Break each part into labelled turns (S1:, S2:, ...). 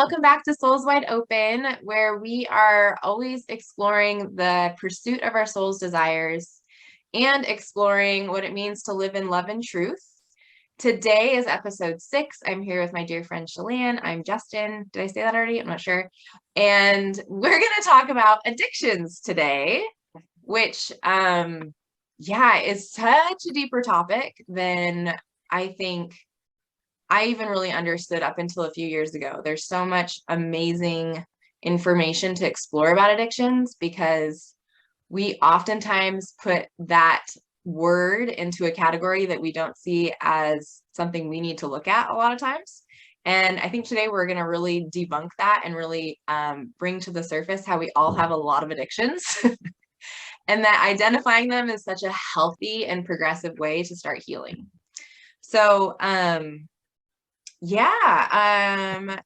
S1: welcome back to Souls Wide Open, where we are always exploring the pursuit of our soul's desires and exploring what it means to live in love and truth. Today is episode 6. I'm here with my dear friend Chelan. I'm Justin. Did I say that already? I'm not sure. And we're going to talk about addictions today, which, is such a deeper topic than I think I even really understood up until a few years ago. There's so much amazing information to explore about addictions because we oftentimes put that word into a category that we don't see as something we need to look at a lot of times. And I think today we're going to really debunk that and really bring to the surface how we all have a lot of addictions and that identifying them is such a healthy and progressive way to start healing. So, Chelan,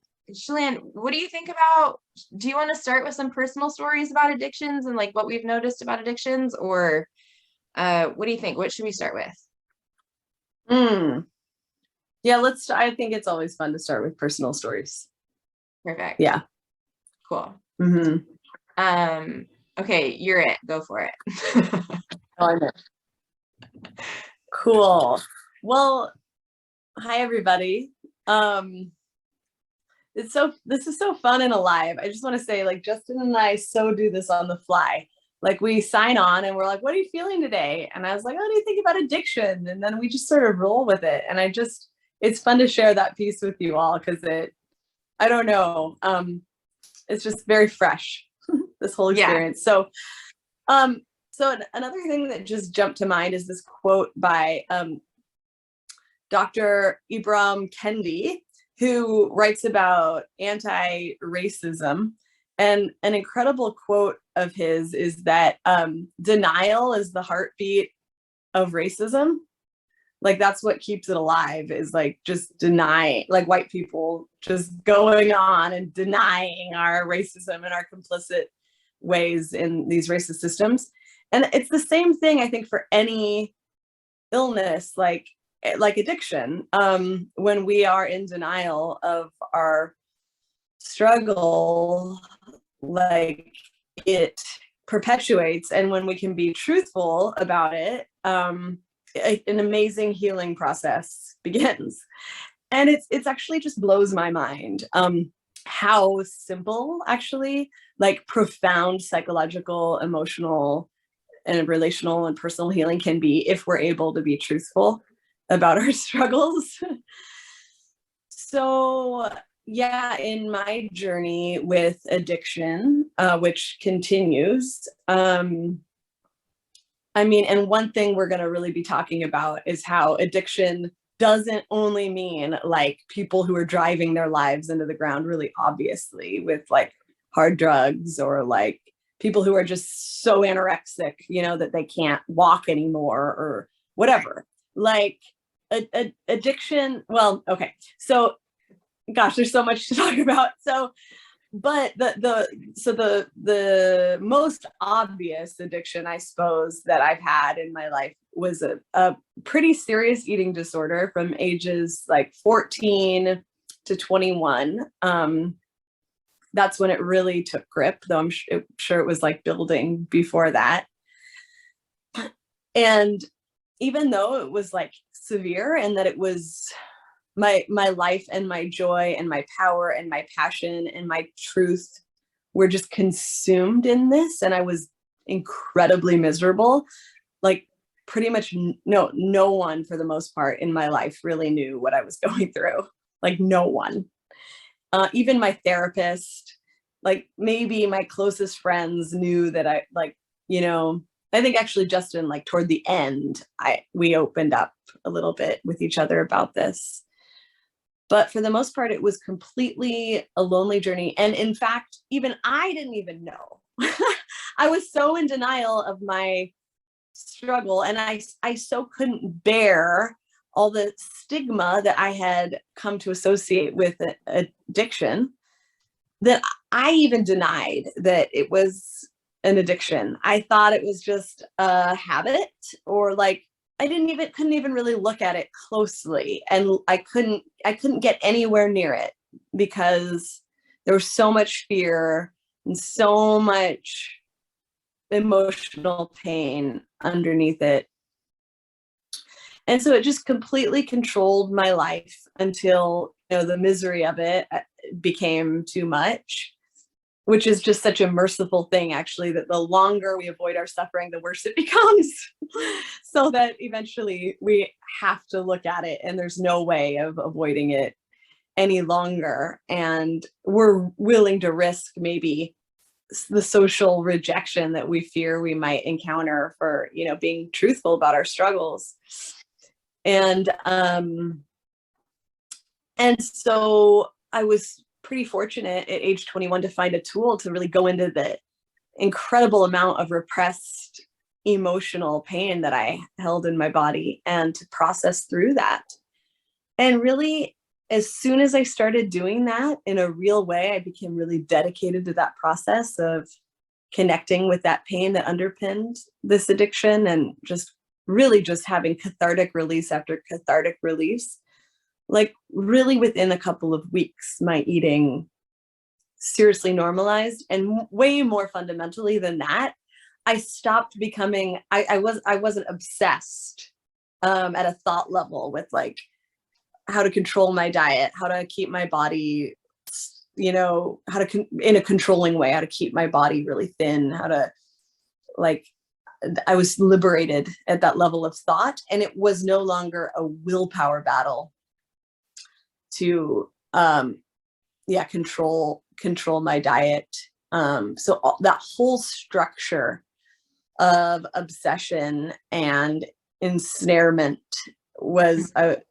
S1: what do you think about, do you want to start with some personal stories about addictions and like what we've noticed about addictions, or what do you think? What should we start with?
S2: Yeah, I think it's always fun to start with personal stories.
S1: Perfect.
S2: Yeah.
S1: Cool.
S2: Mm-hmm.
S1: Okay, you're it. Go for it.
S2: I know. Cool. Well, hi everybody. This is so fun and alive. I just want to say, like, Justin and I so do this on the fly. Like, we sign on and we're like, what are you feeling today? And I was like, what do you think about addiction? And then we just sort of roll with it. And it's fun to share that piece with you all because I don't know. It's just very fresh, this whole experience. Yeah. So another thing that just jumped to mind is this quote by Dr. Ibram Kendi, who writes about anti-racism. And an incredible quote of his is that denial is the heartbeat of racism. Like, that's what keeps it alive, is like just denying, like white people just going on and denying our racism and our complicit ways in these racist systems. And it's the same thing, I think, for any illness, like addiction. When we are in denial of our struggle, like, it perpetuates. And when we can be truthful about it, an amazing healing process begins. And it's actually just blows my mind how simple, actually, like, profound psychological, emotional, and relational and personal healing can be if we're able to be truthful about our struggles. So yeah, in my journey with addiction, which continues, and one thing we're going to really be talking about is how addiction doesn't only mean like people who are driving their lives into the ground really obviously with like hard drugs, or like people who are just so anorexic, that they can't walk anymore or whatever. Like addiction. Well, okay. So gosh, there's so much to talk about. So, but the most obvious addiction, I suppose, that I've had in my life was a pretty serious eating disorder from ages like 14 to 21. That's when it really took grip, though I'm sure it was like building before that. And even though it was like severe, and that it was my life and my joy and my power and my passion and my truth were just consumed in this, and I was incredibly miserable. Like, pretty much no one for the most part in my life really knew what I was going through. Like, no one. Even my therapist, like maybe my closest friends knew that I, like, I think actually, Justin, like toward the end, we opened up a little bit with each other about this. But for the most part, it was completely a lonely journey. And in fact, even I didn't even know. I was so in denial of my struggle, and I so couldn't bear all the stigma that I had come to associate with addiction, that I even denied that it was an addiction. I thought it was just a habit, or like, couldn't even really look at it closely. And I couldn't get anywhere near it because there was so much fear and so much emotional pain underneath it. And so it just completely controlled my life until, the misery of it became too much, which is just such a merciful thing, actually, that the longer we avoid our suffering, the worse it becomes. So that eventually we have to look at it, and there's no way of avoiding it any longer. And we're willing to risk maybe the social rejection that we fear we might encounter for, being truthful about our struggles. And so I was pretty fortunate at age 21 to find a tool to really go into the incredible amount of repressed emotional pain that I held in my body and to process through that. And really, as soon as I started doing that in a real way, I became really dedicated to that process of connecting with that pain that underpinned this addiction, and just really just having cathartic release after cathartic release. Like really within a couple of weeks, my eating seriously normalized. And way more fundamentally than that, I stopped becoming, I wasn't obsessed at a thought level with like how to control my diet, how to keep my body, how to, in a controlling way, how to keep my body really thin, how to I was liberated at that level of thought. And it was no longer a willpower battle to control my diet. So that whole structure of obsession and ensnarement was it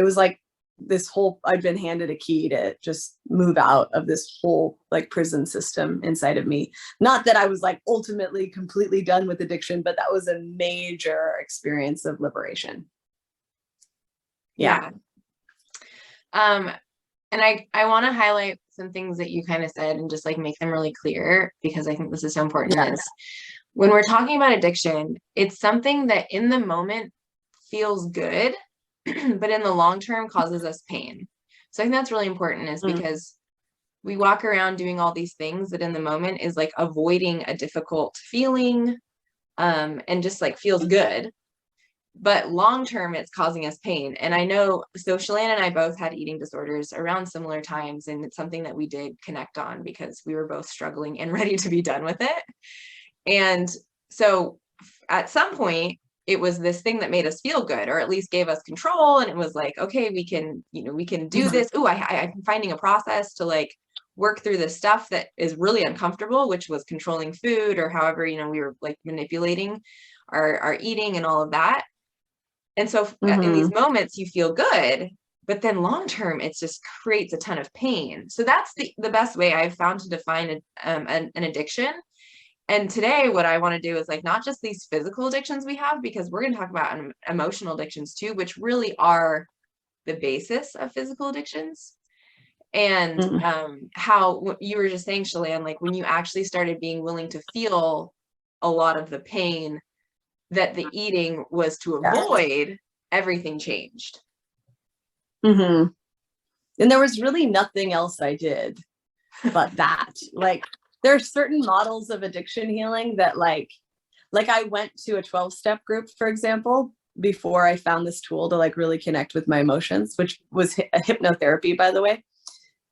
S2: was like this whole, I'd been handed a key to just move out of this whole like prison system inside of me. Not that I was like ultimately completely done with addiction, but that was a major experience of liberation.
S1: Yeah. And I want to highlight some things that you kind of said and just like make them really clear, because I think this is so important. Is when we're talking about addiction, it's something that in the moment feels good, but in the long term causes us pain. So I think that's really important, is because we walk around doing all these things that in the moment is like avoiding a difficult feeling, and just like feels good. But long term, it's causing us pain. And I know, so Chelan and I both had eating disorders around similar times, and it's something that we did connect on because we were both struggling and ready to be done with it. And so at some point, it was this thing that made us feel good, or at least gave us control. And it was like, okay, we can do this. Oh, I'm finding a process to like work through this stuff that is really uncomfortable, which was controlling food, or however, we were like manipulating our eating and all of that. And so in these moments you feel good, but then long term it just creates a ton of pain. So that's the best way I've found to define an addiction. And today what I want to do is like not just these physical addictions we have, because we're going to talk about emotional addictions too, which really are the basis of physical addictions. And how you were just saying, Chelan, like when you actually started being willing to feel a lot of the pain that the eating was to avoid, everything changed.
S2: And there was really nothing else I did but that. Like there are certain models of addiction healing that like I went to a 12-step group, for example, before I found this tool to like really connect with my emotions, which was a hypnotherapy, by the way.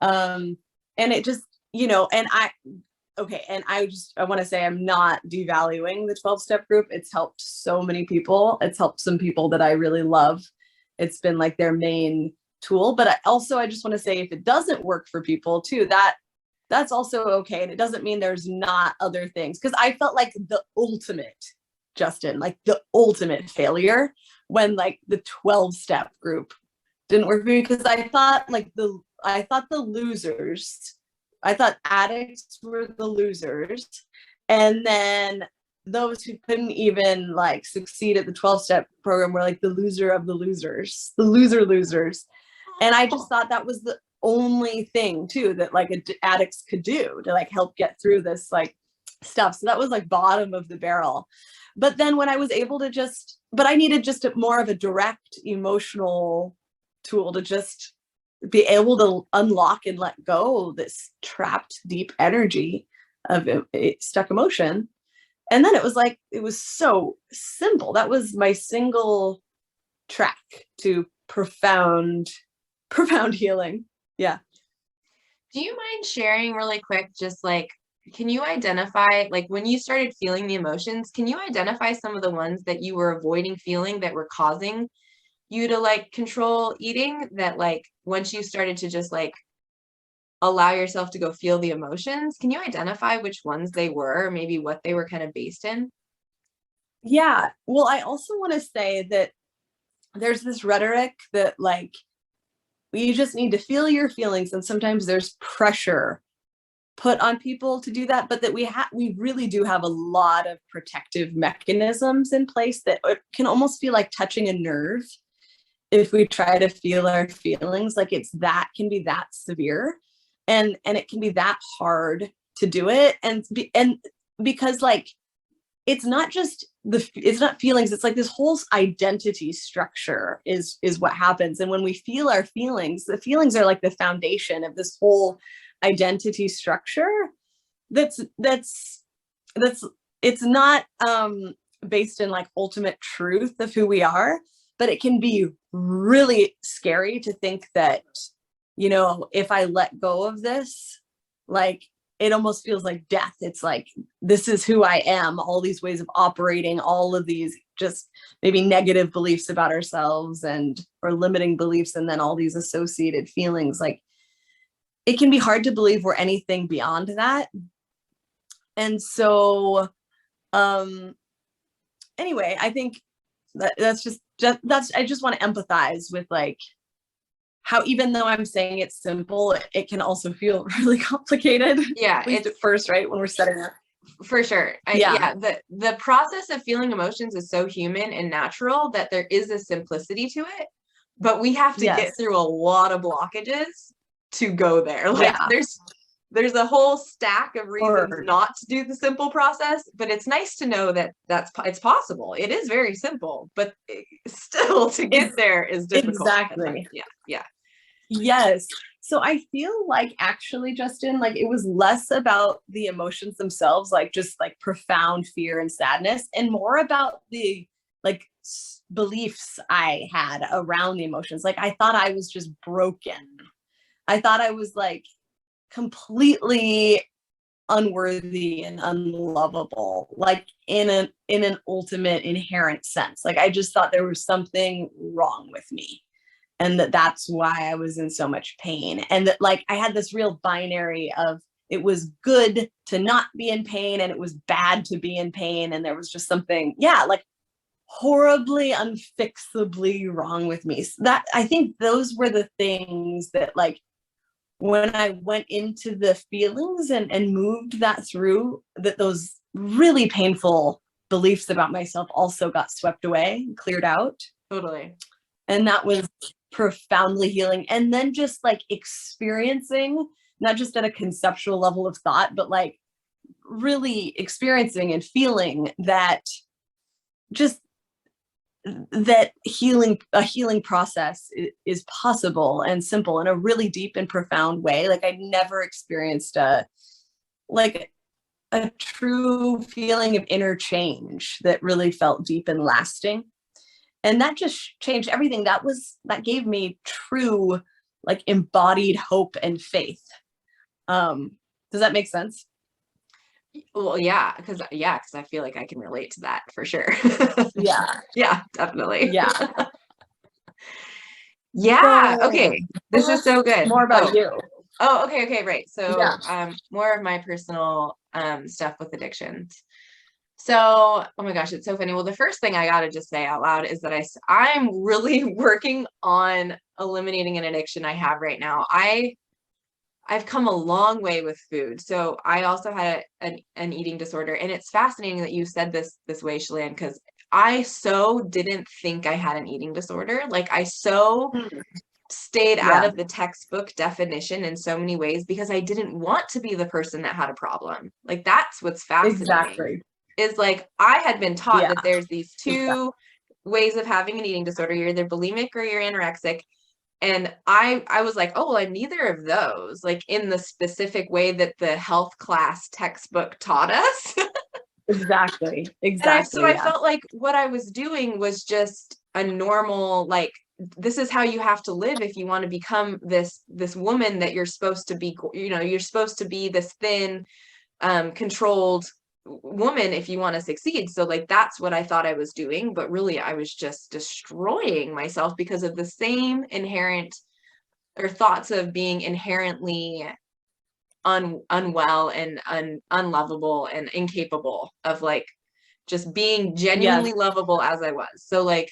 S2: And it just, and I want to say I'm not devaluing the 12-step group. It's helped so many people. It's helped some people that I really love. It's been like their main tool. But I just want to say, if it doesn't work for people too, that's also okay. And it doesn't mean there's not other things. Because I felt like the ultimate, Justin, like the ultimate failure when like the 12-step group didn't work for me, because I thought the losers, I thought addicts were the losers. And then those who couldn't even like succeed at the 12-step program were like the loser of the losers, the losers. And I just thought that was the only thing too that like addicts could do to like help get through this like stuff. So that was like bottom of the barrel. But then when I was able to but I needed just more of a direct emotional tool to just be able to unlock and let go this trapped deep energy of stuck emotion. And then it was like, it was so simple. That was my single track to profound healing. Yeah.
S1: Do you mind sharing really quick, just like, can you identify, like when you started feeling the emotions, can you identify some of the ones that you were avoiding feeling that were causing you to like control eating, that like once you started to just like allow yourself to go feel the emotions, can you identify which ones they were, or maybe what they were kind of based in?
S2: Yeah. Well, I also want to say that there's this rhetoric that like, you just need to feel your feelings. And sometimes there's pressure put on people to do that, but that we really do have a lot of protective mechanisms in place that it can almost feel like touching a nerve if we try to feel our feelings. Like can be that severe, and it can be that hard to do it. And because like, it's not just it's not feelings, it's like this whole identity structure is what happens. And when we feel our feelings, the feelings are like the foundation of this whole identity structure. That's it's not based in like ultimate truth of who we are, but it can be really scary to think that, you know, if I let go of this, like, it almost feels like death. It's like, this is who I am, all these ways of operating, all of these just maybe negative beliefs about ourselves or limiting beliefs, and then all these associated feelings. Like, it can be hard to believe we're anything beyond that. And so, anyway, I think that's I just want to empathize with like how, even though I'm saying it's simple, it can also feel really complicated.
S1: Yeah,
S2: at least at first, right, when we're setting up.
S1: For sure. Yeah, the process of feeling emotions is so human and natural that there is a simplicity to it, but we have to get through a lot of blockages to go there. Like, there's a whole stack of reasons not to do the simple process, but it's nice to know that it's possible. It is very simple, but still to get there is difficult.
S2: Exactly.
S1: Yeah.
S2: Yes. So I feel like, actually, Justin, like, it was less about the emotions themselves, like just like profound fear and sadness, and more about the like beliefs I had around the emotions. Like, I thought I was just broken. I thought I was like completely unworthy and unlovable, like in an ultimate inherent sense. Like, I just thought there was something wrong with me, and that's why I was in so much pain. And that like, I had this real binary of, it was good to not be in pain and it was bad to be in pain. And there was just something, like horribly, unfixably wrong with me. So that, I think those were the things that like, when I went into the feelings and moved that through, that those really painful beliefs about myself also got swept away, cleared out.
S1: Totally.
S2: And that was profoundly healing. And then just like experiencing, not just at a conceptual level of thought, but like really experiencing and feeling that, just that a healing process is possible and simple in a really deep and profound way. Like, I never experienced a true feeling of inner change that really felt deep and lasting. And that just changed everything. That gave me true, like, embodied hope and faith. Does that make sense?
S1: Well, yeah, because I feel like I can relate to that for sure.
S2: Yeah,
S1: definitely.
S2: Yeah.
S1: Yeah.
S2: So,
S1: okay. This is so good.
S2: More about you.
S1: Oh, okay, right. So, more of my personal stuff with addictions. So, oh my gosh, it's so funny. Well, the first thing I gotta just say out loud is that I'm really working on eliminating an addiction I have right now. I've come a long way with food. So I also had an eating disorder, and it's fascinating that you said this way, Chelan, because I so didn't think I had an eating disorder. Like, I so stayed out of the textbook definition in so many ways because I didn't want to be the person that had a problem. Like, that's what's fascinating.
S2: Exactly.
S1: Is like, I had been taught that there's these two ways of having an eating disorder. You're either bulimic or you're anorexic. And I was like, oh, well, I'm neither of those, like in the specific way that the health class textbook taught us.
S2: Exactly.
S1: And so
S2: Exactly.
S1: I
S2: Yeah.
S1: felt like what I was doing was just a normal, like, this is how you have to live if you want to become this woman that you're supposed to be, you're supposed to be this thin, controlled woman if you want to succeed. So like that's what I thought I was doing, but really I was just destroying myself because of the same inherent or thoughts of being inherently unwell and unlovable and incapable of like just being
S2: Yes,
S1: genuinely lovable as I was. So like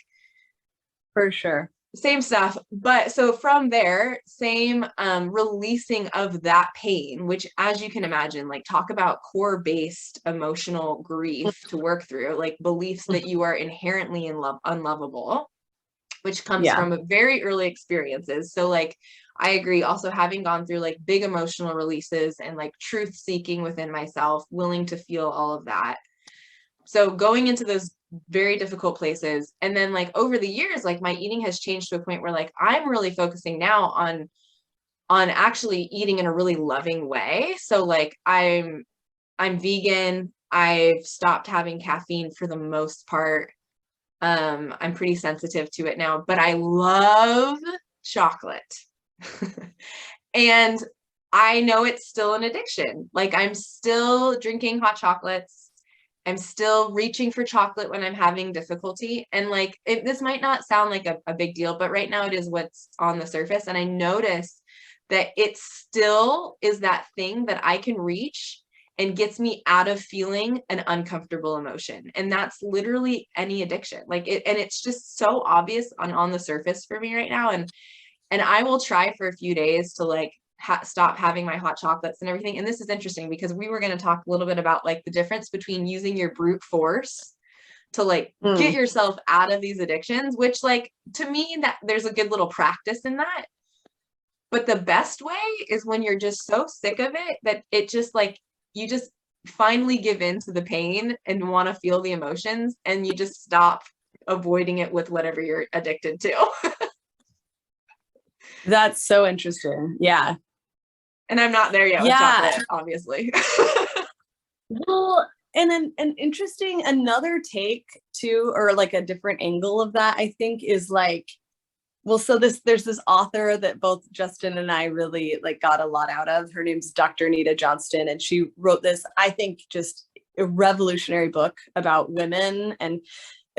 S2: for sure.
S1: same stuff. But so from there, same releasing of that pain, which as you can imagine, like talk about core based emotional grief to work through, like beliefs that you are inherently unlovable, which comes
S2: Yeah.
S1: from very early experiences. So like I agree, also having gone through like big emotional releases and like truth seeking within myself, willing to feel all of that. So going into those very difficult places, and then like over the years, like my eating has changed to a point where like I'm really focusing now on actually eating in a really loving way. So like I'm vegan. I've stopped having caffeine for the most part. I'm pretty sensitive to it now, but I love chocolate. And I know it's still an addiction. Like I'm still drinking hot chocolates. I'm still reaching for chocolate when I'm having difficulty. And like this might not sound like a big deal, but right now it is what's on the surface. And I notice that it still is that thing that I can reach and gets me out of feeling an uncomfortable emotion. And that's literally any addiction. Like it, and it's just so obvious on the surface for me right now. And I will try for a few days to like stop having my hot chocolates and everything. And this is interesting because we were going to talk a little bit about like the difference between using your brute force to like get
S2: Mm.
S1: yourself out of these addictions, which like to me that there's a good little practice in that. But the best way is when you're just so sick of it that it just like you just finally give in to the pain and want to feel the emotions and you just stop avoiding it with whatever you're addicted to.
S2: That's so interesting. Yeah.
S1: And I'm not there yet with
S2: Yeah.
S1: chocolate, obviously.
S2: Well, and then an interesting another take too, or like a different angle of that, I think is like, well, so there's this author that both Justin and I really like got a lot out of. Her name's Dr. Nita Johnston, and she wrote this, I think, just a revolutionary book about women. And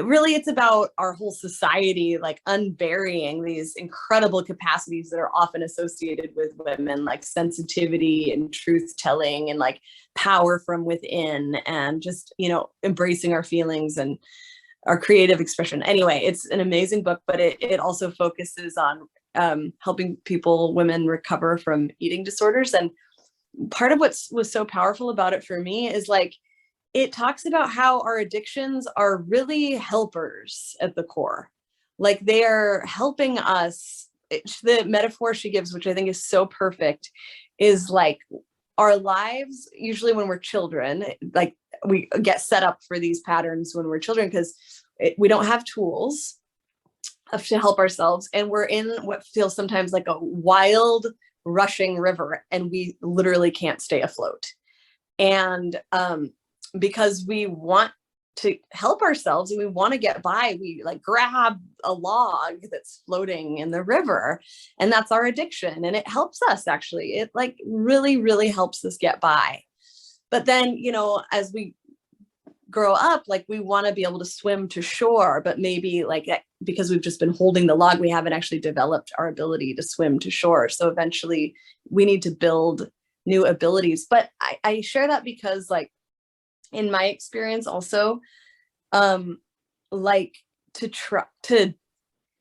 S2: really it's about our whole society like unburying these incredible capacities that are often associated with women, like sensitivity and truth telling and like power from within, and just embracing our feelings and our creative expression. Anyway, it's an amazing book, but it also focuses on helping women recover from eating disorders. And part of what was so powerful about it for me is like it talks about how our addictions are really helpers at the core. Like they are helping us. The metaphor she gives, which I think is so perfect, is like our lives, usually when we're children, like we get set up for these patterns when we're children because we don't have tools to help ourselves. And we're in what feels sometimes like a wild, rushing river, and we literally can't stay afloat. And because we want to help ourselves and we want to get by, we like grab a log that's floating in the river, and that's our addiction. And it helps us, actually. It like really, really helps us get by. But then, as we grow up, like we want to be able to swim to shore, but maybe like because we've just been holding the log, we haven't actually developed our ability to swim to shore. So eventually we need to build new abilities. But I share that because like in my experience also, like to try to,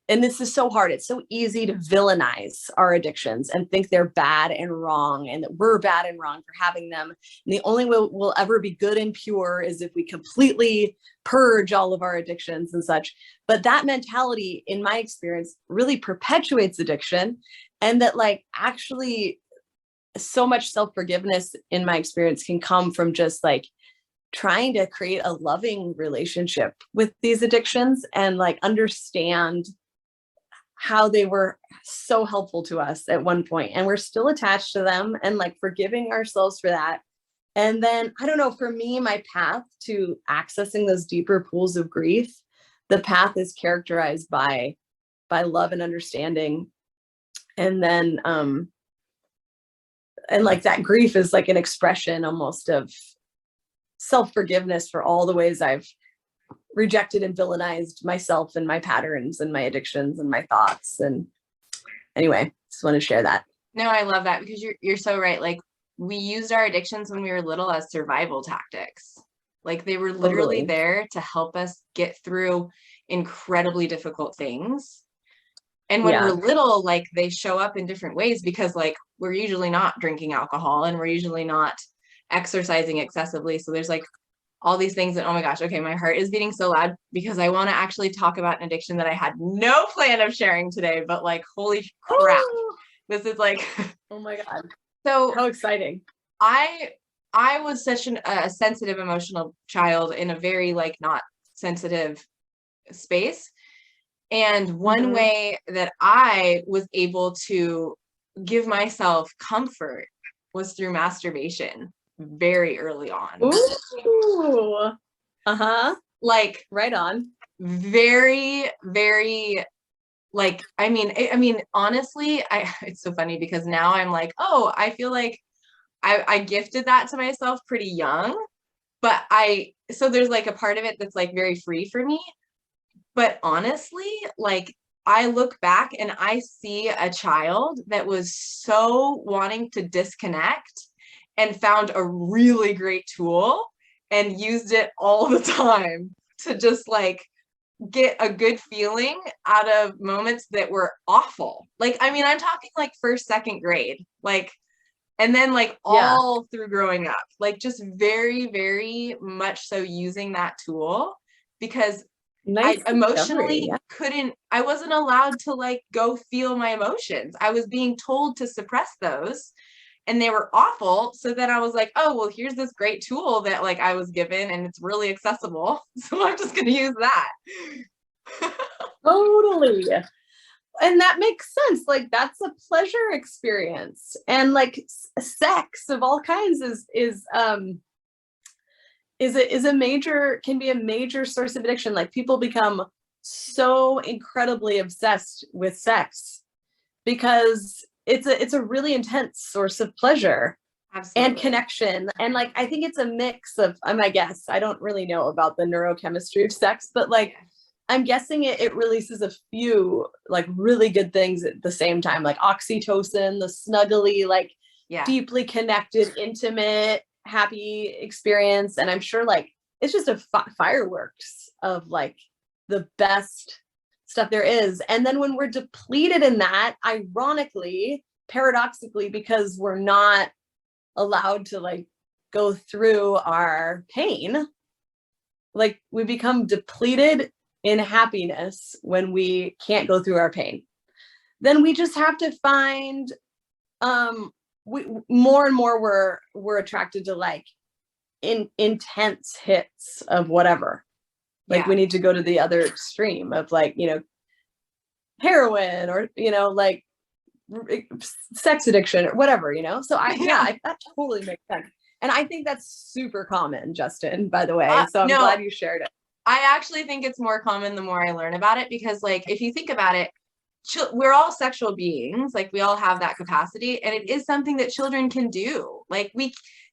S2: and this is so hard, it's so easy to villainize our addictions and think they're bad and wrong and that we're bad and wrong for having them. And the only way we'll ever be good and pure is if we completely purge all of our addictions and such. But that mentality, in my experience, really perpetuates addiction. And that like actually so much self-forgiveness in my experience can come from just like trying to create a loving relationship with these addictions and like understand how they were so helpful to us at one point, and we're still attached to them, and like forgiving ourselves for that. And then, I don't know, for me, my path to accessing those deeper pools of grief, the path is characterized by love and understanding. And then and like that grief is like an expression almost of self-forgiveness for all the ways I've rejected and villainized myself and my patterns and my addictions and my thoughts. And anyway, just want to share that.
S1: No, I love that, because you're so right. Like, we used our addictions when we were little as survival tactics. Like, they were literally
S2: Totally.
S1: there to help us get through incredibly difficult things. And when we're
S2: Yeah.
S1: little, like, they show up in different ways, because like we're usually not drinking alcohol and we're usually not exercising excessively. So there's like all these things that, oh my gosh, okay, my heart is beating so loud because I want to actually talk about an addiction that I had no plan of sharing today, but like, holy crap, this is like,
S2: Oh my God.
S1: so
S2: How exciting.
S1: I was such a sensitive, emotional child in a very like not sensitive space. And one way that I was able to give myself comfort was through masturbation very early on.
S2: Ooh. Uh-huh.
S1: Like,
S2: right on.
S1: Very, very, like, I mean, honestly, it's so funny because now I'm like, oh, I feel like I gifted that to myself pretty young, but so there's like a part of it that's like very free for me. But honestly, like, I look back and I see a child that was so wanting to disconnect and found a really great tool and used it all the time to just like get a good feeling out of moments that were awful. Like, I mean, I'm talking like first, second grade, like, and then like all through growing up, like just very, very much so using that tool, because
S2: Nice
S1: I emotionally
S2: discovery.
S1: I wasn't allowed to like go feel my emotions. I was being told to suppress those, and they were awful. So then I was like, oh, well, here's this great tool that like I was given and it's really accessible. So I'm just going to use that.
S2: Totally. And that makes sense. Like, that's a pleasure experience. And like sex of all kinds is a major, can be a major source of addiction. Like, people become so incredibly obsessed with sex because it's a really intense source of pleasure.
S1: Absolutely.
S2: And connection. And like, I think it's a mix of, I guess I don't really know about the neurochemistry of sex, but like, I'm guessing it releases a few like really good things at the same time, like oxytocin, the snuggly, like deeply connected, intimate, happy experience. And I'm sure like it's just a fireworks of like the best stuff there is. And then when we're depleted in that, ironically, paradoxically, because we're not allowed to like go through our pain, like we become depleted in happiness when we can't go through our pain. Then we just have to find more and more we're attracted to like intense hits of whatever. Like we need to go to the other extreme of like, you know, heroin or, you know, like sex addiction or whatever, you know? So that totally makes sense. And I think that's super common, Justin, by the way. So I'm glad you shared it.
S1: I actually think it's more common the more I learn about it, because like, if you think about it, we're all sexual beings, like we all have that capacity, and it is something that children can do. Like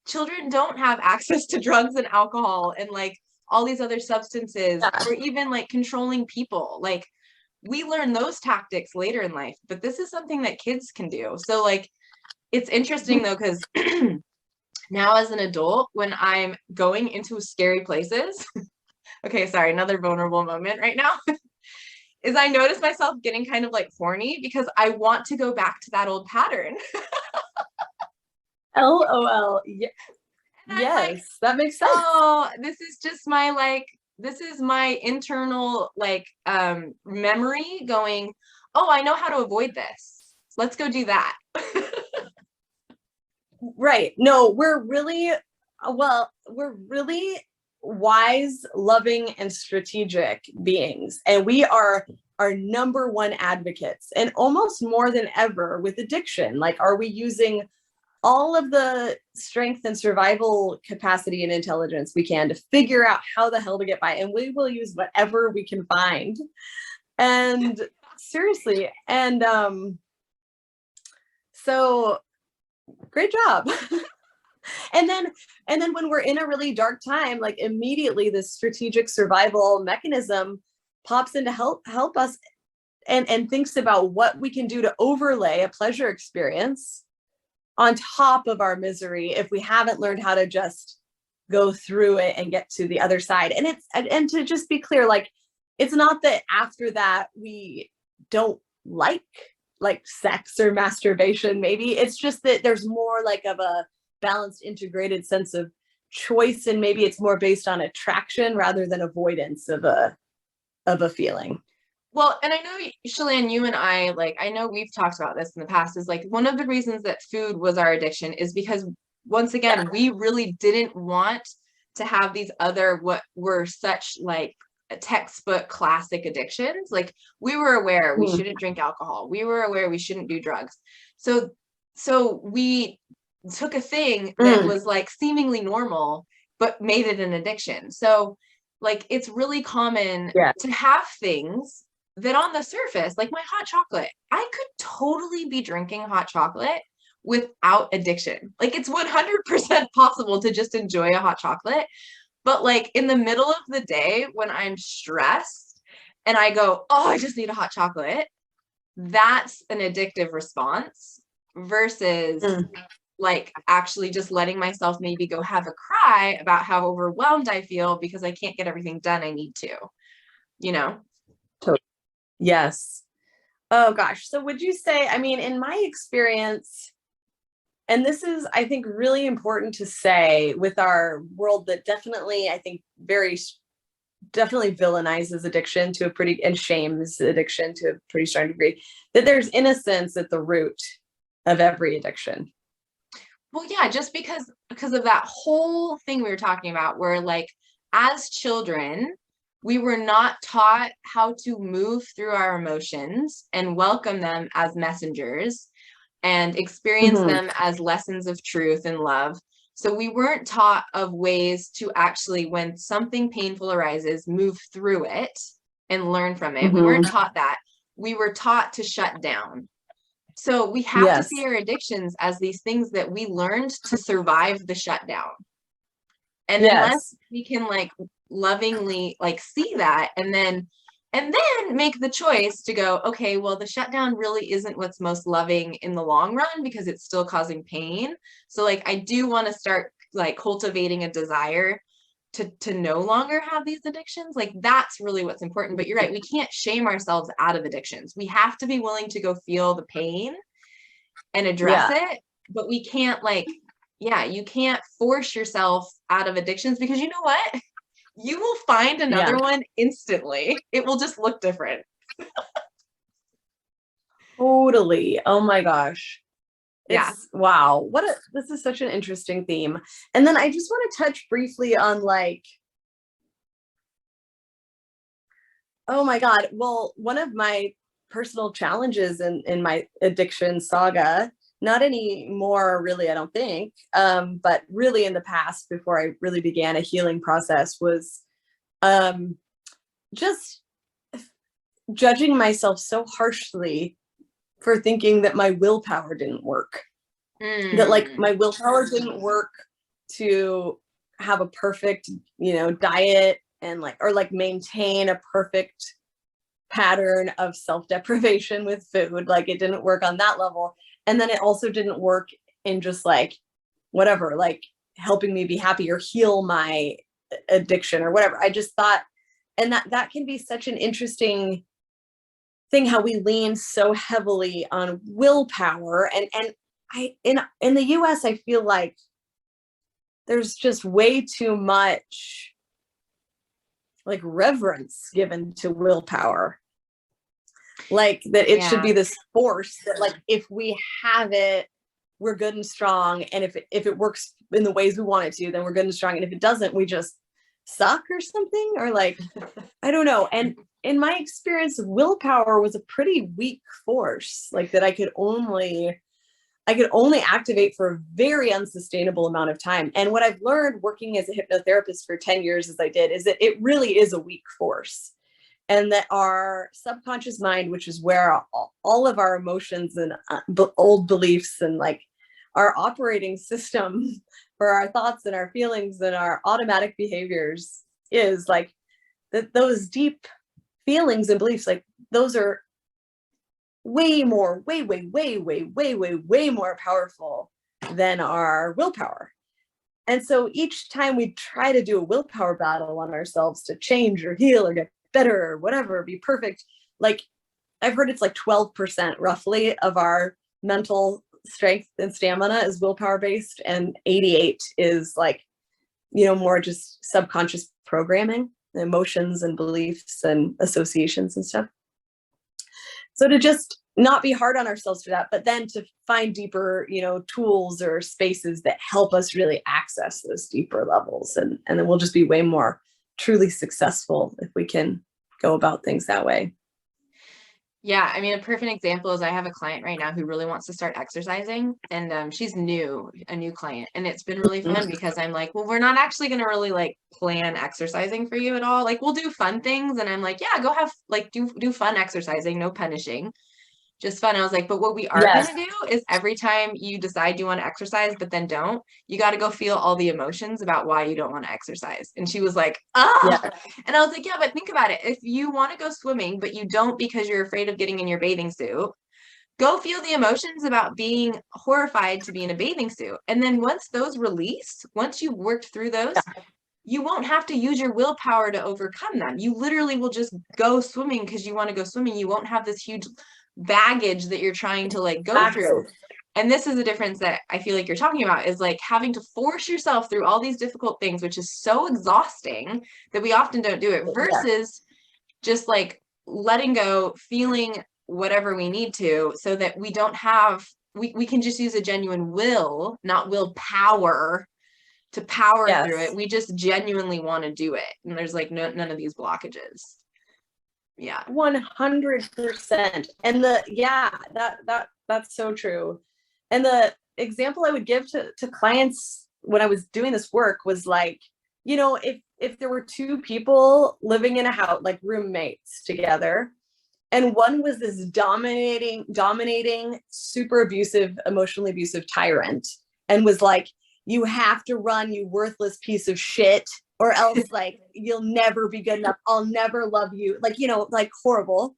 S1: children don't have access to drugs and alcohol and like all these other substances, or even like controlling people. Like, we learn those tactics later in life, but this is something that kids can do. So like, it's interesting though, because now as an adult, when I'm going into scary places, okay, sorry, another vulnerable moment right now, is I notice myself getting kind of like horny because I want to go back to that old pattern.
S2: LOL. Yeah. Yes, like, that makes sense.
S1: Oh, this is just my like, this is my internal like memory going, oh, I know how to avoid this. Let's go do that.
S2: Right. No, we're really wise, loving, and strategic beings. And we are our number one advocates, and almost more than ever with addiction. Like, are we using all of the strength and survival capacity and intelligence we can to figure out how the hell to get by? And we will use whatever we can find. And seriously, and so great job. and then when we're in a really dark time, like immediately this strategic survival mechanism pops in to help us, and thinks about what we can do to overlay a pleasure experience on top of our misery if we haven't learned how to just go through it and get to the other side. And to just be clear, like, it's not that after that we don't like sex or masturbation. Maybe it's just that there's more like of a balanced, integrated sense of choice, and maybe it's more based on attraction rather than avoidance of a feeling.
S1: Well, and I know, Chelan, you and I, like, I know we've talked about this in the past, is like one of the reasons that food was our addiction is because, once again, we really didn't want to have these other, what were such like textbook classic addictions. Like, we were aware we shouldn't drink alcohol. We were aware we shouldn't do drugs. So we took a thing that was like seemingly normal, but made it an addiction. So like, it's really common to have things that on the surface, like my hot chocolate, I could totally be drinking hot chocolate without addiction. Like, it's 100% possible to just enjoy a hot chocolate. But like in the middle of the day when I'm stressed and I go, oh, I just need a hot chocolate, that's an addictive response versus like actually just letting myself maybe go have a cry about how overwhelmed I feel because I can't get everything done I need to, you know?
S2: Totally. Yes. Oh gosh. So would you say, I mean, in my experience, and this is, I think, really important to say with our world that definitely, I think, definitely villainizes addiction to a pretty, and shames addiction to a pretty strong degree, that there's innocence at the root of every addiction.
S1: Well, yeah, just because of that whole thing we were talking about, where like as children, we were not taught how to move through our emotions and welcome them as messengers and experience them as lessons of truth and love. So we weren't taught of ways to actually, when something painful arises, move through it and learn from it. We weren't taught that. We were taught to shut down. So we have to see our addictions as these things that we learned to survive the shutdown. And unless we can like lovingly like see that and then make the choice to go, okay, well, the shutdown really isn't what's most loving in the long run because it's still causing pain. So like, I do want to start like cultivating a desire to no longer have these addictions. Like, that's really what's important. But you're right, we can't shame ourselves out of addictions. We have to be willing to go feel the pain and address it, but we can't like, you can't force yourself out of addictions, because you know what? You will find another one instantly. It will just look different.
S2: Totally. Oh my gosh.
S1: Yeah.
S2: Wow. This is such an interesting theme. And then I just want to touch briefly on like, oh my God. Well, one of my personal challenges in my addiction saga, not anymore really, I don't think, but really in the past, before I really began a healing process, was just judging myself so harshly for thinking that my willpower didn't work. That like my willpower didn't work to have a perfect, diet and like, or like maintain a perfect pattern of self-deprivation with food. Like, it didn't work on that level. And then it also didn't work in just like, whatever, like helping me be happy or heal my addiction or whatever. I just thought, and that can be such an interesting thing, how we lean so heavily on willpower. And I, in the US, I feel like there's just way too much like reverence given to willpower. Like that it should be this force that like, if we have it, we're good and strong. And if it works in the ways we want it to, then we're good and strong. And if it doesn't, we just suck or something, or like, I don't know. And in my experience, willpower was a pretty weak force, like that I could only activate for a very unsustainable amount of time. And what I've learned working as a hypnotherapist for 10 years as I did is that it really is a weak force. And that our subconscious mind, which is where all of our emotions and old beliefs and like our operating system for our thoughts and our feelings and our automatic behaviors is, like, that those deep feelings and beliefs, like those are way more, way more powerful than our willpower. And so each time we try to do a willpower battle on ourselves to change or heal or get better or whatever, be perfect, like I've heard it's like 12% roughly of our mental strength and stamina is willpower based, and 88 is like, more just subconscious programming, emotions and beliefs and associations and stuff. So to just not be hard on ourselves for that, but then to find deeper, tools or spaces that help us really access those deeper levels. And then we'll just be way more truly successful if we can go about things that way.
S1: Yeah, I mean, a perfect example is I have a client right now who really wants to start exercising, and she's a new client, and it's been really fun because I'm like, well, we're not actually going to really like plan exercising for you at all. Like, we'll do fun things, and I'm like, yeah, go have like do fun exercising, no punishing. Just fun. I was like, but what we are going to do is every time you decide you want to exercise, but then don't, you got to go feel all the emotions about why you don't want to exercise. And she was like, ah, and I was like, yeah, but think about it. If you want to go swimming, but you don't because you're afraid of getting in your bathing suit, go feel the emotions about being horrified to be in a bathing suit. And then once those release, once you've worked through those, you won't have to use your willpower to overcome them. You literally will just go swimming because you want to go swimming. You won't have this huge baggage that you're trying to like go through. And this is the difference that I feel like you're talking about, is like having to force yourself through all these difficult things, which is so exhausting that we often don't do it, versus just like letting go, feeling whatever we need to, so that we don't have, we can just use a genuine will, not willpower, to power through it. We just genuinely want to do it. And there's like none of these blockages. Yeah.
S2: 100%. And that's so true. And the example I would give to clients when I was doing this work was like, if there were two people living in a house, like roommates together, and one was this dominating, super abusive, emotionally abusive tyrant, and was like, you have to run, you worthless piece of shit, or else like you'll never be good enough, I'll never love you, like, like horrible.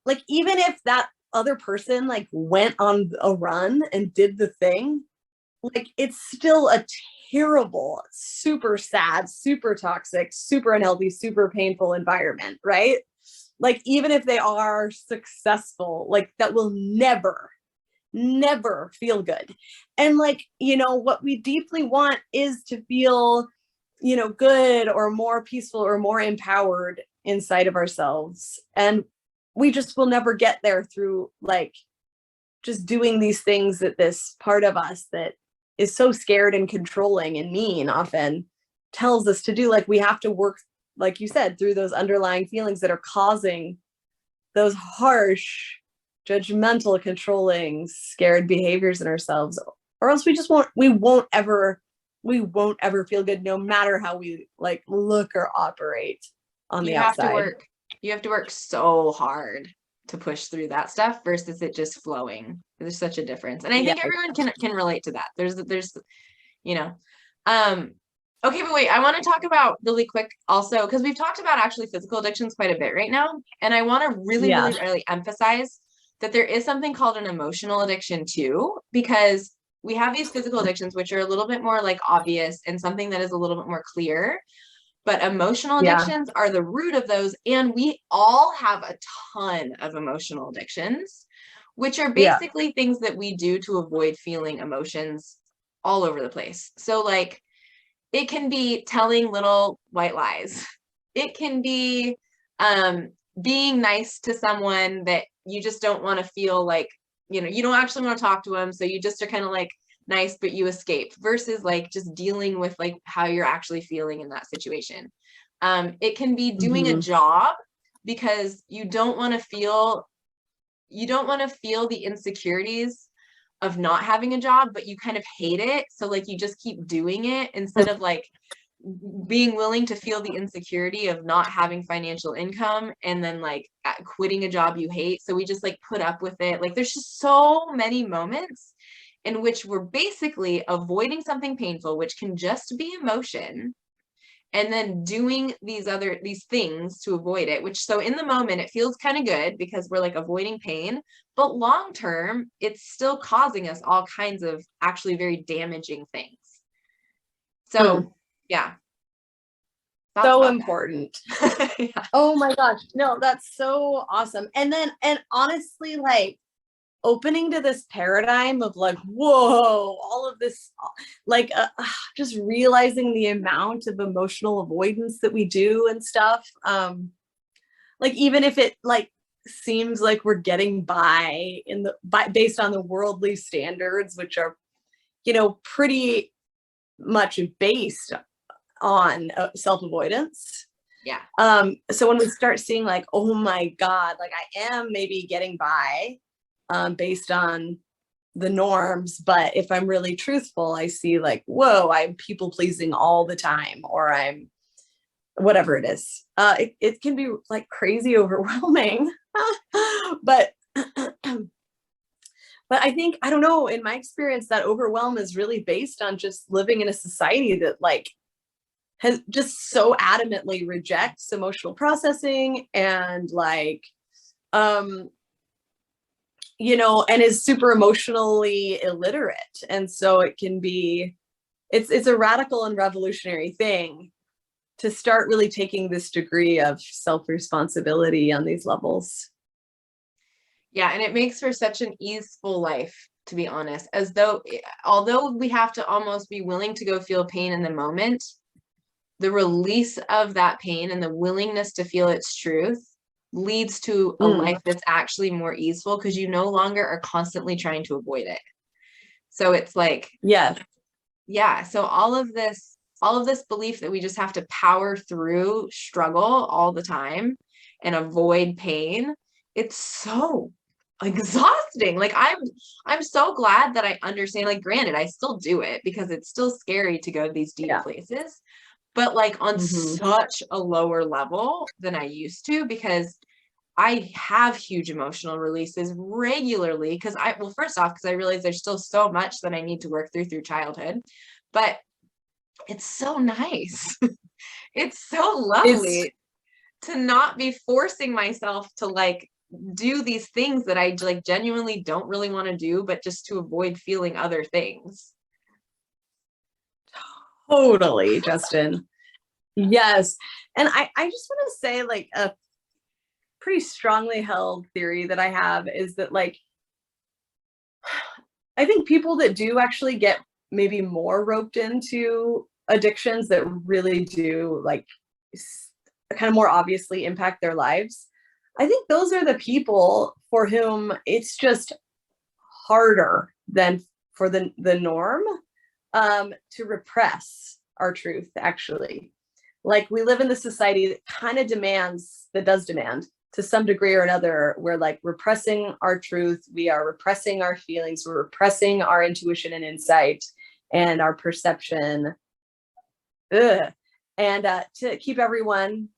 S2: Like, even if that other person like went on a run and did the thing, like it's still a terrible, super sad, super toxic, super unhealthy, super painful environment, right? Like, even if they are successful, like that will never feel good. And like, what we deeply want is to feel, good or more peaceful or more empowered inside of ourselves. And we just will never get there through like just doing these things that this part of us that is so scared and controlling and mean often tells us to do. Like, we have to work, like you said, through those underlying feelings that are causing those harsh, judgmental, controlling, scared behaviors in ourselves, or else we won't ever feel good, no matter how we like look or operate on the outside.
S1: You have to work so hard to push through that stuff versus it just flowing. There's such a difference. And I think everyone can relate to that. There's okay, but wait, I want to talk about really quick also, because we've talked about actually physical addictions quite a bit right now. And I want to really emphasize that there is something called an emotional addiction too, because we have these physical addictions, which are a little bit more like obvious and something that is a little bit more clear. But emotional addictions are the root of those. And we all have a ton of emotional addictions, which are basically things that we do to avoid feeling emotions all over the place. So like, it can be telling little white lies. It can be being nice to someone that you just don't want to feel like, you don't actually want to talk to them. So you just are kind of like nice, but you escape, versus like just dealing with like how you're actually feeling in that situation. It can be doing a job because you don't want to feel the insecurities of not having a job, but you kind of hate it. So like you just keep doing it instead of like being willing to feel the insecurity of not having financial income and then like quitting a job you hate. So we just like put up with it. Like there's just so many moments in which we're basically avoiding something painful, which can just be emotion, and then doing these things to avoid it, which, so in the moment it feels kind of good because we're like avoiding pain, but long term it's still causing us all kinds of actually very damaging things. So yeah,
S2: so important.
S1: Yeah.
S2: Oh my gosh, no, that's so awesome. And honestly, like opening to this paradigm of like, whoa, all of this, like just realizing the amount of emotional avoidance that we do and stuff. Like even if it like seems like we're getting by based on the worldly standards, which are, pretty much based on self-avoidance.
S1: Yeah.
S2: So when we start seeing like, oh my God, like I am maybe getting by based on the norms, but if I'm really truthful, I see like, whoa, I'm people pleasing all the time, or I'm whatever it is. It can be like crazy overwhelming, but I think, I don't know, in my experience, that overwhelm is really based on just living in a society that like has just so adamantly rejects emotional processing and like, and is super emotionally illiterate. And so it can be, it's a radical and revolutionary thing to start really taking this degree of self-responsibility on these levels.
S1: Yeah, and it makes for such an easeful life, to be honest, as though, although we have to almost be willing to go feel pain in the moment, the release of that pain and the willingness to feel its truth leads to a life that's actually more easeful, because you no longer are constantly trying to avoid it. So it's like, yeah. So all of this belief that we just have to power through struggle all the time and avoid pain, it's so exhausting. Like I'm so glad that I understand, like, granted, I still do it because it's still scary to go to these deep places, but like on such a lower level than I used to, because I have huge emotional releases regularly because first off, because I realize there's still so much that I need to work through childhood, but it's so nice. It's so lovely to not be forcing myself to like do these things that I like genuinely don't really want to do, but just to avoid feeling other things.
S2: Totally, Justin. Yes. And I just want to say, like, a pretty strongly held theory that I have is that, like, I think people that do actually get maybe more roped into addictions that really do, like, kind of more obviously impact their lives, I think those are the people for whom it's just harder than for the norm to repress our truth, actually. Like, we live in the society that kind of does demand to some degree or another. We're like repressing our truth. We are repressing our feelings. We're repressing our intuition and insight and our perception. And to keep everyone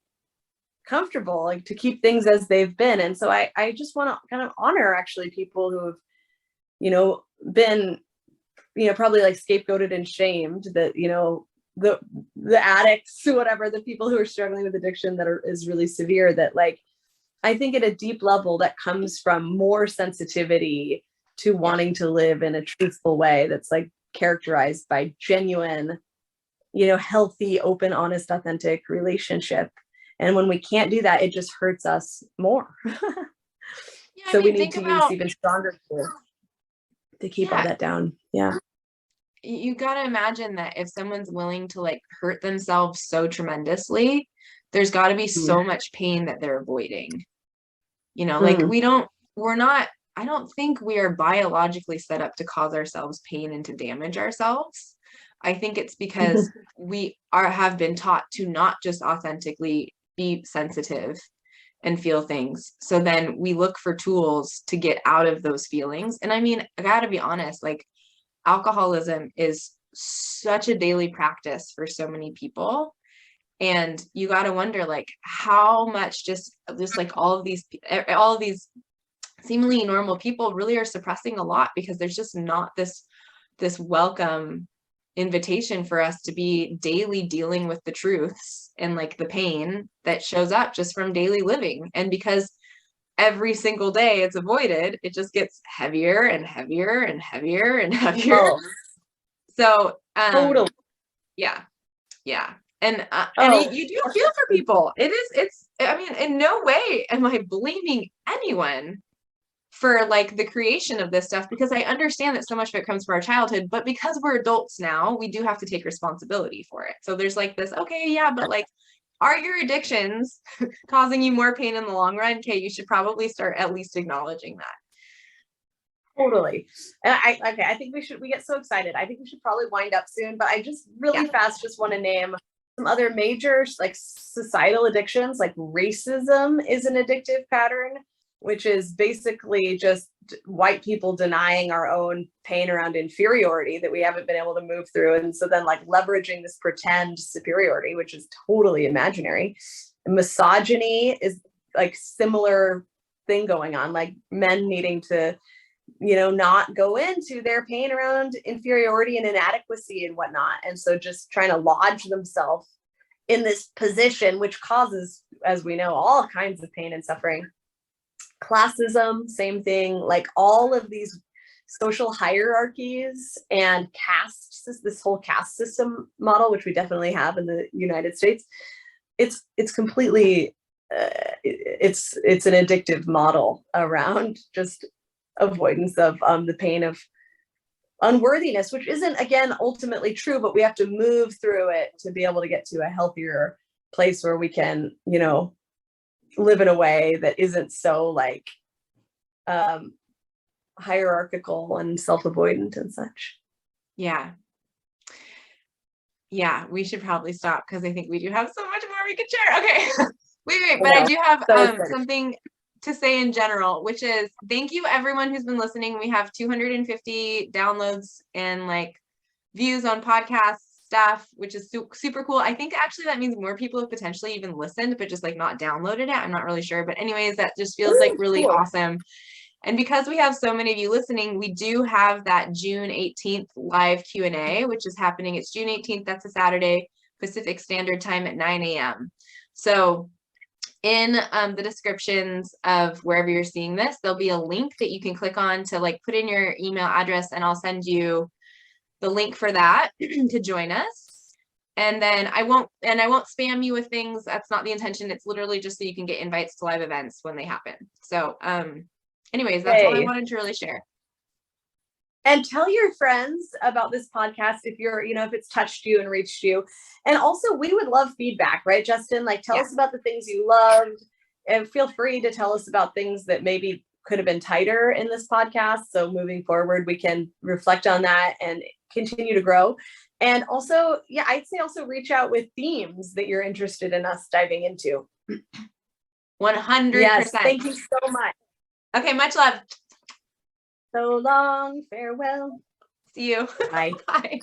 S2: comfortable, like to keep things as they've been. And so I just want to kind of honor actually people who have, been, probably like scapegoated and shamed, that, the addicts, whatever, the people who are struggling with addiction that is really severe, that like, I think at a deep level that comes from more sensitivity to wanting to live in a truthful way that's like characterized by genuine, healthy, open, honest, authentic relationship. And when we can't do that, it just hurts us more. So we need to use even stronger tools to keep all that down. Yeah.
S1: You got to imagine that if someone's willing to like hurt themselves so tremendously, there's got to be so much pain that they're avoiding. Like I don't think we are biologically set up to cause ourselves pain and to damage ourselves. I think it's because we have been taught to not just authentically be sensitive and feel things. So then we look for tools to get out of those feelings. And I mean, I gotta be honest, like alcoholism is such a daily practice for so many people. And you got to wonder like how much just like all of these seemingly normal people really are suppressing a lot, because there's just not this welcome invitation for us to be daily dealing with the truths and like the pain that shows up just from daily living. And because every single day it's avoided, it just gets heavier and heavier and heavier and heavier.
S2: Oh,
S1: So
S2: totally.
S1: yeah. And
S2: Oh,
S1: you do feel for people. It's I mean, in no way am I blaming anyone for like the creation of this stuff, because I understand that so much of it comes from our childhood, but because we're adults now, we do have to take responsibility for it. So there's like this, okay, yeah, but like, are your addictions causing you more pain in the long run? Okay, you should probably start at least acknowledging that.
S2: totally. And I think we get so excited. I think we should probably wind up soon, but I just really fast just want to name some other major like societal addictions. Like racism is an addictive pattern, which is basically just white people denying our own pain around inferiority that we haven't been able to move through. And so then like leveraging this pretend superiority, which is totally imaginary. Misogyny is like similar thing going on, like men needing to, not go into their pain around inferiority and inadequacy and whatnot. And so just trying to lodge themselves in this position, which causes, as we know, all kinds of pain and suffering. Classism, same thing, like all of these social hierarchies and caste, this whole caste system model, which we definitely have in the United States, it's completely, it's an addictive model around just avoidance of the pain of unworthiness, which isn't, again, ultimately true, but we have to move through it to be able to get to a healthier place where we can, live in a way that isn't so like hierarchical and self-avoidant and such.
S1: Yeah, we should probably stop, because I think we do have so much more we could share. Okay. wait, but I do have something to say in general, which is thank you everyone who's been listening. We have 250 downloads and like views on podcast stuff, which is super cool. I think actually that means more people have potentially even listened, but just like not downloaded it. I'm not really sure, but anyways, that just feels like really awesome. And because we have so many of you listening, we do have that June 18th live Q&A, which is happening. It's June 18th. That's a Saturday, Pacific Standard Time at 9 a.m. So in the descriptions of wherever you're seeing this, there'll be a link that you can click on to like put in your email address, and I'll send you the link for that to join us. And then I won't spam you with things. That's not the intention. It's literally just so you can get invites to live events when they happen. So anyways, that's all I wanted to really share.
S2: And tell your friends about this podcast if you're, if it's touched you and reached you. And also, we would love feedback, right, Justin? Like, tell us about the things you loved, and feel free to tell us about things that maybe could have been tighter in this podcast. So moving forward, we can reflect on that and continue to grow. And also, I'd say also reach out with themes that you're interested in us diving into.
S1: 100%.
S2: Yes, thank you so much.
S1: Okay, much love.
S2: So long, farewell.
S1: See you.
S2: Bye.
S1: Bye.